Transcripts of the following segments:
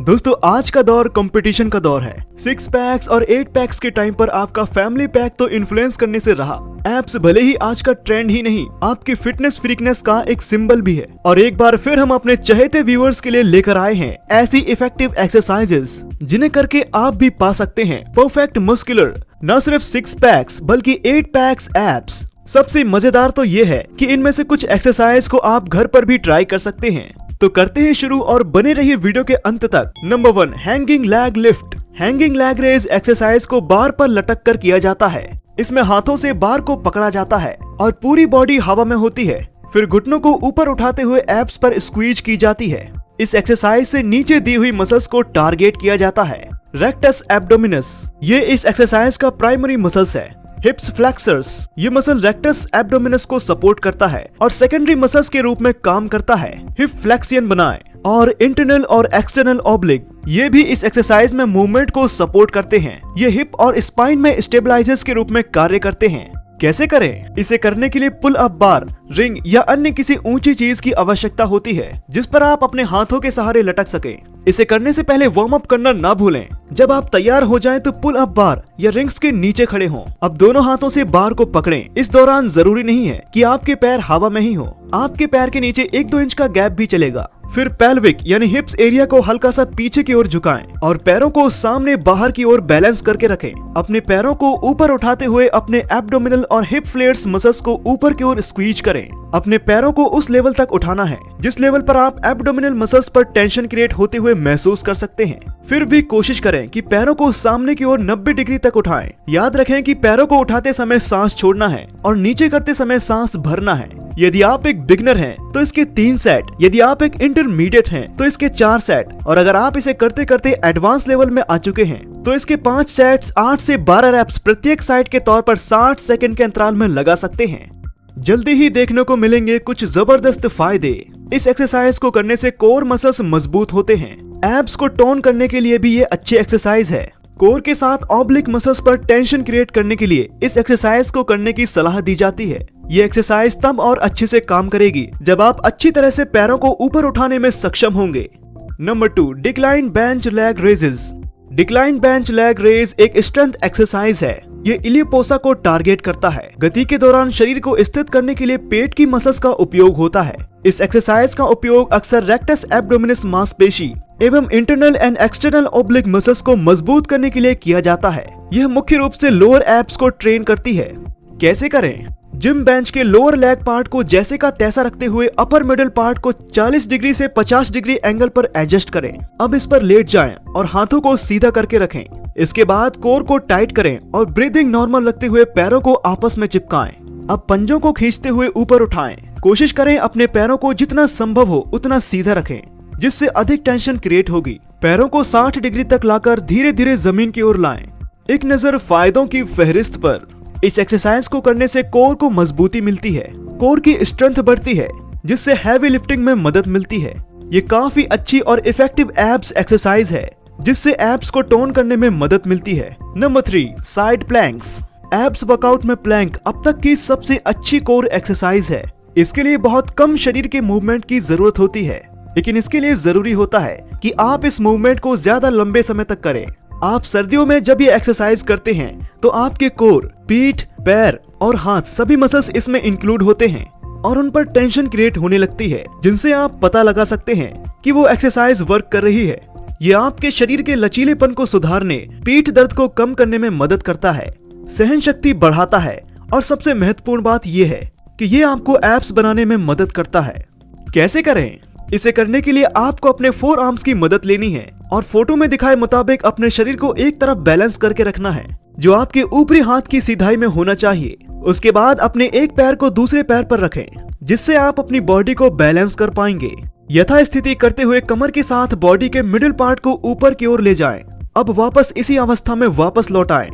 दोस्तों आज का दौर कंपटीशन का दौर है। 6 पैक्स और 8 पैक्स के टाइम पर आपका फैमिली पैक तो इन्फ्लुएंस करने से रहा। एब्स भले ही आज का ट्रेंड ही नहीं, आपकी फिटनेस फ्रीकनेस का एक सिंबल भी है। और एक बार फिर हम अपने चहेते व्यूअर्स के लिए लेकर आए हैं ऐसी इफेक्टिव एक्सरसाइजेस जिन्हें करके आप भी पा सकते हैं परफेक्ट मस्कुलर न सिर्फ 6 पैक्स बल्कि 8 पैक्स एब्स। सबसे मजेदार तो ये है कि इनमें से कुछ एक्सरसाइज को आप घर पर भी ट्राई कर सकते हैं। तो करते हैं शुरू और बने रहिए वीडियो के अंत तक। Number 1, hanging leg lift. Hanging leg raise exercise को बार पर लटक कर किया जाता है। इसमें हाथों से बार को पकड़ा जाता है और पूरी बॉडी हवा में होती है। फिर घुटनों को ऊपर उठाते हुए एब्स पर स्क्वीज की जाती है। इस एक्सरसाइज से नीचे दी हुई मसल्स को टारगेट किया जाता है। रेक्टस एब्डोमिनस, ये इस एक्सरसाइज का प्राइमरी मसल्स है। हिप्स फ्लेक्सर्स, ये मसल रेक्टस एब्डोमिनस को सपोर्ट करता है और सेकेंडरी मसल्स के रूप में काम करता है। हिप फ्लेक्सियन बनाएं और इंटरनल और एक्सटर्नल ऑब्लिक, ये भी इस एक्सरसाइज में मूवमेंट को सपोर्ट करते हैं। ये हिप और स्पाइन में स्टेबलाइजर्स के रूप में कार्य करते हैं। कैसे करें? इसे करने के लिए पुल अप बार, रिंग या अन्य किसी ऊंची चीज की आवश्यकता होती है जिस पर आप अपने हाथों के सहारे लटक सकें। इसे करने से पहले वार्म अप करना ना भूलें। जब आप तैयार हो जाएं तो पुल अप बार या रिंग्स के नीचे खड़े हों। अब दोनों हाथों से बार को पकड़ें। इस दौरान जरूरी नहीं है कि आपके पैर हवा में ही हो, आपके पैर के नीचे 1-2 इंच का गैप भी चलेगा। फिर पेल्विक यानी हिप्स एरिया को हल्का सा पीछे की ओर झुकाएं और पैरों को सामने बाहर की ओर बैलेंस करके रखें। अपने पैरों को ऊपर उठाते हुए अपने एब्डोमिनल और हिप फ्लेयर्स मसल्स को ऊपर की ओर स्क्वीज करें। अपने पैरों को उस लेवल तक उठाना है जिस लेवल पर आप एब्डोमिनल मसल्स पर टेंशन क्रिएट होते हुए महसूस कर सकते हैं। फिर भी कोशिश करें कि पैरों को सामने की ओर 90 डिग्री तक उठाएं। याद रखें कि पैरों को उठाते समय सांस छोड़ना है और नीचे करते समय सांस भरना है। यदि आप एक बिगनर हैं तो इसके 3 सेट, यदि आप एक इंटरमीडिएट हैं तो इसके 4 सेट और अगर आप इसे करते करते एडवांस लेवल में आ चुके हैं तो इसके 5 सेट्स 8 से 12 रेप्स प्रत्येक साइड के तौर पर 60 सेकंड के अंतराल में लगा सकते हैं। जल्दी ही देखने को मिलेंगे कुछ जबरदस्त फायदे। इस एक्सरसाइज को करने से कोर मसल्स मजबूत होते हैं। एब्स को टोन करने के लिए भी ये अच्छी एक्सरसाइज है। कोर के साथ ऑब्लिक मसल्स पर टेंशन क्रिएट करने के लिए इस एक्सरसाइज को करने की सलाह दी जाती है। ये एक्सरसाइज तब और अच्छे से काम करेगी जब आप अच्छी तरह से पैरों को ऊपर उठाने में सक्षम होंगे। Number 2, decline bench leg raises. Decline bench leg raise एक स्ट्रेंथ एक्सरसाइज है। ये इलियोपोसा को टारगेट करता है। गति के दौरान शरीर को स्थित करने के लिए पेट की मसल्स का उपयोग होता है। इस एक्सरसाइज का उपयोग अक्सर रेक्टस एब्डोमिनस मांसपेशी एवं internal and external oblique muscles को मजबूत करने के लिए किया जाता है। यह मुख्य रूप से लोअर एब्स को ट्रेन करती है। कैसे करें? जिम बेंच के लोअर लेग पार्ट को जैसे का तैसा रखते हुए अपर मिडल पार्ट को 40 डिग्री से 50 डिग्री एंगल पर एडजस्ट करें। अब इस पर लेट जाएं और हाथों को सीधा करके रखें। इसके बाद कोर को टाइट करें और ब्रीदिंग नॉर्मल रखते हुए पैरों को आपस में चिपकाएं। अब पंजों को खींचते हुए ऊपर उठाएं। कोशिश करें अपने पैरों को जितना संभव हो उतना सीधा रखें, जिससे अधिक टेंशन क्रिएट होगी। पैरों को 60 डिग्री तक लाकर धीरे धीरे जमीन की ओर लाएं। एक नजर फायदों की फहरिस्त पर। इस एक्सरसाइज को करने से कोर को मजबूती मिलती है, कोर की स्ट्रेंथ बढ़ती है, जिससे हैवी लिफ्टिंग में मदद मिलती है। ये काफी अच्छी और इफेक्टिव एब्स एक्सरसाइज है जिससे एब्स को टोन करने में मदद मिलती है। Number 3, side planks. Abs workout में प्लैंक अब तक की सबसे अच्छी कोर एक्सरसाइज है। इसके लिए बहुत कम शरीर के मूवमेंट की जरूरत होती है, लेकिन इसके लिए जरूरी होता है कि आप इस मूवमेंट को ज्यादा लंबे समय तक करें। आप सर्दियों में जब ये एक्सरसाइज करते हैं तो आपके कोर, पीठ, पैर और हाथ सभी मसल्स इसमें इंक्लूड होते हैं और उन पर टेंशन क्रिएट होने लगती है, जिनसे आप पता लगा सकते हैं कि वो एक्सरसाइज वर्क कर रही है। ये आपके शरीर के लचीलेपन को सुधारने, पीठ दर्द को कम करने में मदद करता है, सहन शक्ति बढ़ाता है और सबसे महत्वपूर्ण बात ये है कि ये आपको एब्स बनाने में मदद करता है। कैसे करें? इसे करने के लिए आपको अपने 4 आर्म्स की मदद लेनी है और फोटो में दिखाए मुताबिक अपने शरीर को एक तरफ बैलेंस करके रखना है, जो आपके ऊपरी हाथ की सीधाई में होना चाहिए। उसके बाद अपने एक पैर को दूसरे पैर पर रखें, जिससे आप अपनी बॉडी को बैलेंस कर पाएंगे। यथा स्थिति करते हुए कमर के साथ बॉडी के मिडिल पार्ट को ऊपर की ओर ले जाएं। अब वापस इसी अवस्था में वापस लौट आएं।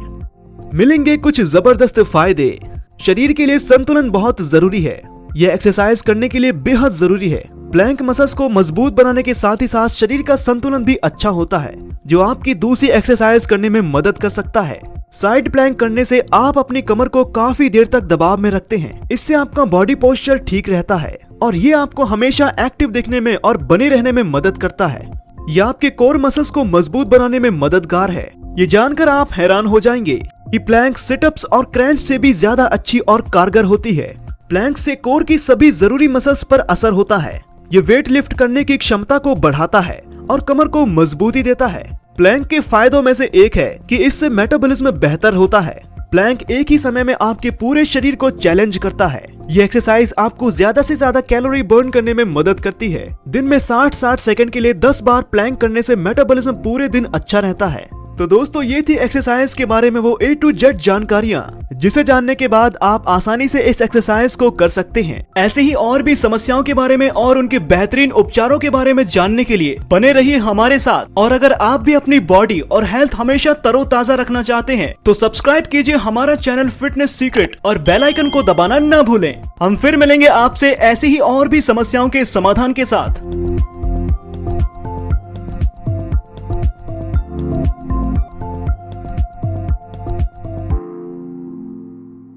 मिलेंगे कुछ जबरदस्त फायदे। शरीर के लिए संतुलन बहुत जरूरी है। यह एक्सरसाइज करने के लिए बेहद जरूरी है। प्लैंक मसल्स को मजबूत बनाने के साथ ही साथ शरीर का संतुलन भी अच्छा होता है, जो आपकी दूसरी एक्सरसाइज करने में मदद कर सकता है। साइड प्लैंक करने से आप अपनी कमर को काफी देर तक दबाव में रखते हैं। इससे आपका बॉडी पोस्चर ठीक रहता है और ये आपको हमेशा एक्टिव दिखने में और बने रहने में मदद करता है। यह आपके कोर मसल्स को मजबूत बनाने में मददगार है। ये जानकर आप हैरान हो जाएंगे कि प्लैंक सिटअप्स और क्रंच से भी ज्यादा अच्छी और कारगर होती है। प्लैंक से कोर की सभी जरूरी मसल्स पर असर होता है। ये वेट लिफ्ट करने की क्षमता को बढ़ाता है और कमर को मजबूती देता है। प्लैंक के फायदों में से एक है कि इससे मेटाबॉलिज्म बेहतर होता है। प्लैंक एक ही समय में आपके पूरे शरीर को चैलेंज करता है। ये एक्सरसाइज आपको ज्यादा से ज्यादा कैलोरी बर्न करने में मदद करती है। दिन में 60-60 सेकंड के लिए 10 बार प्लैंक करने से मेटाबॉलिज्म पूरे दिन अच्छा रहता है। तो दोस्तों ये थी एक्सरसाइज के बारे में वो A to Z जानकारियाँ, जिसे जानने के बाद आप आसानी से इस एक्सरसाइज को कर सकते हैं। ऐसे ही और भी समस्याओं के बारे में और उनके बेहतरीन उपचारों के बारे में जानने के लिए बने रहिए हमारे साथ। और अगर आप भी अपनी बॉडी और हेल्थ हमेशा तरोताजा रखना चाहते हैं तो सब्सक्राइब कीजिए हमारा चैनल फिटनेस सीक्रेट और बेल आइकन को दबाना न भूलें। हम फिर मिलेंगे आपसे ऐसे ही और भी समस्याओं के समाधान के साथ।